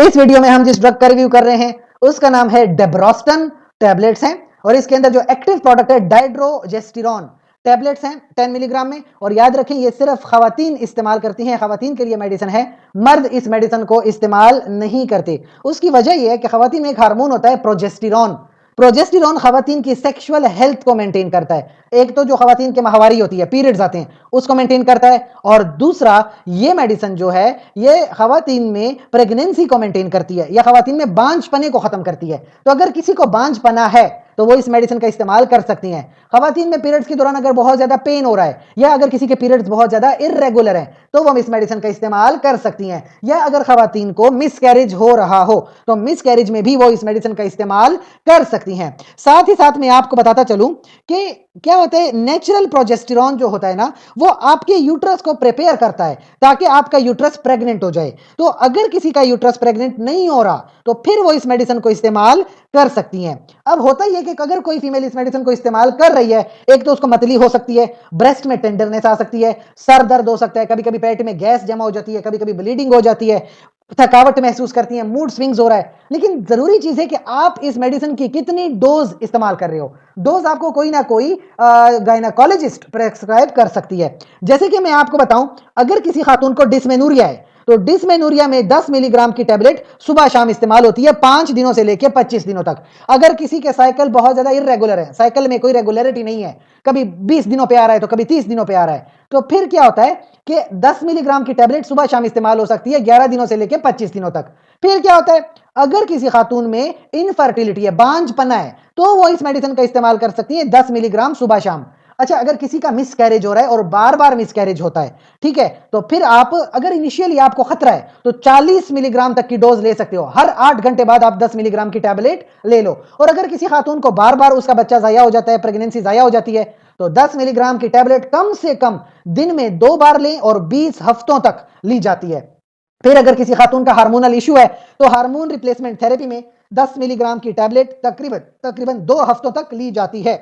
इस वीडियो में हम जिस ड्रग का रिव्यू कर रहे हैं उसका नाम है डेब्रोस्टन टैबलेट्स हैं और इसके अंदर जो एक्टिव प्रोडक्ट है डाइड्रोजेस्टिरोन टैबलेट्स हैं 10 मिलीग्राम में। और याद रखें ये सिर्फ खवातीन इस्तेमाल करती हैं, खवातीन के लिए मेडिसिन है, मर्द इस मेडिसिन को इस्तेमाल नहीं करते। उसकी वजह यह है कि खवातीन में एक हार्मोन होता है प्रोजेस्टिरोन। प्रोजेस्टिरोन खवातीन की सेक्सुअल हेल्थ को मेंटेन करता है। एक तो जो खवातीन के माहवारी होती है, पीरियड्स आते हैं, उसको मेंटेन करता है, और दूसरा ये मेडिसिन जो है ये खवातीन में प्रेगनेंसी को मेंटेन करती है या खवातीन में बांझपने को खत्म करती है। तो अगर किसी को बांझपना है तो वो इस मेडिसिन का इस्तेमाल कर सकती हैं। खवातीन में पीरियड्स के दौरान अगर बहुत ज्यादा पेन हो रहा है या अगर किसी के पीरियड्स बहुत ज्यादा इर्रेगुलर हैं तो वो इस मेडिसिन का इस्तेमाल कर सकती हैं। या अगर खवातीन को मिसकैरेज हो रहा हो तो मिसकैरेज में भी वो इस मेडिसिन का इस्तेमाल कर सकती हैं। साथ ही साथ मैं आपको बताता चलूं कि क्या होता है, नेचुरल प्रोजेस्टेरॉन जो होता है ना वो आपके यूट्रस को प्रिपेयर करता है ताकि आपका यूट्रस प्रेग्नेंट हो जाए। तो अगर किसी का यूट्रस प्रेग्नेंट नहीं हो रहा तो फिर वो इस मेडिसिन को इस्तेमाल कर सकती हैं। अब होता ही है कि अगर कोई फीमेल इस मेडिसिन को इस्तेमाल कर रही है, एक तो उसको मतली हो सकती है, ब्रेस्ट में टेंडरनेस आ सकती है, सर दर्द हो सकता है, कभी कभी पेट में गैस जमा हो जाती है, कभी कभी ब्लीडिंग हो जाती है, थकावट महसूस करती है, मूड स्विंग्स हो रहा है। लेकिन जरूरी चीज है कि आप इस मेडिसिन की कितनी डोज इस्तेमाल कर रहे हो। डोज आपको कोई ना कोई गायनाकोलॉजिस्ट प्रेस्क्राइब कर सकती है। जैसे कि मैं आपको बताऊं, अगर किसी खातून को डिस्मेनोरिया है तो डिस्मेनोरिया में 10 मिलीग्राम की टैबलेट सुबह शाम इस्तेमाल होती है 5 दिनों से लेकर 25 दिनों तक। अगर किसी के साइकिल बहुत ज्यादा इरेगुलर है, साइकिल में कोई रेगुलरिटी नहीं है, कभी 20 दिनों पे आ रहा है तो कभी 30 दिनों पे आ रहा है, तो फिर क्या होता है कि 10 मिलीग्राम की टैबलेट सुबह शाम इस्तेमाल हो सकती है 11 दिनों से लेकर 25 दिनों तक। फिर क्या होता है, अगर किसी खातून में इनफर्टिलिटी है, बांझपना है, तो वो इस मेडिसिन का इस्तेमाल कर सकती है 10 मिलीग्राम सुबह शाम। अच्छा, अगर किसी का मिसकैरेज हो रहा है और बार बार मिसकैरेज होता है, ठीक है, तो फिर आप अगर इनिशियली आपको खतरा है तो 40 मिलीग्राम तक की डोज ले सकते हो। हर 8 घंटे बाद आप 10 मिलीग्राम की टैबलेट ले लो। और अगर किसी खातून को बार बार उसका बच्चा जाया हो जाता है, प्रेगनेंसी जाया हो जाती है, तो 10 मिलीग्राम की टैबलेट कम से कम दिन में 2 बार लें और 20 हफ्तों तक ली जाती है। फिर अगर किसी खातून का हार्मोनल इशू है तो हार्मोन रिप्लेसमेंट थेरेपी में 10 मिलीग्राम की टैबलेट तकरीबन 2 हफ्तों तक ली जाती है।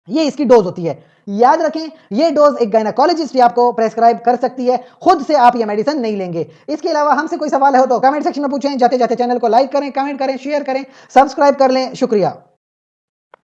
ये इसकी डोज होती है। याद रखें, ये डोज एक गायनाकोलॉजिस्ट भी आपको प्रेस्क्राइब कर सकती है, खुद से आप ये मेडिसिन नहीं लेंगे। इसके अलावा हमसे कोई सवाल है तो कमेंट सेक्शन में पूछें। जाते जाते चैनल को लाइक करें, कमेंट करें, शेयर करें, सब्सक्राइब कर लें। शुक्रिया।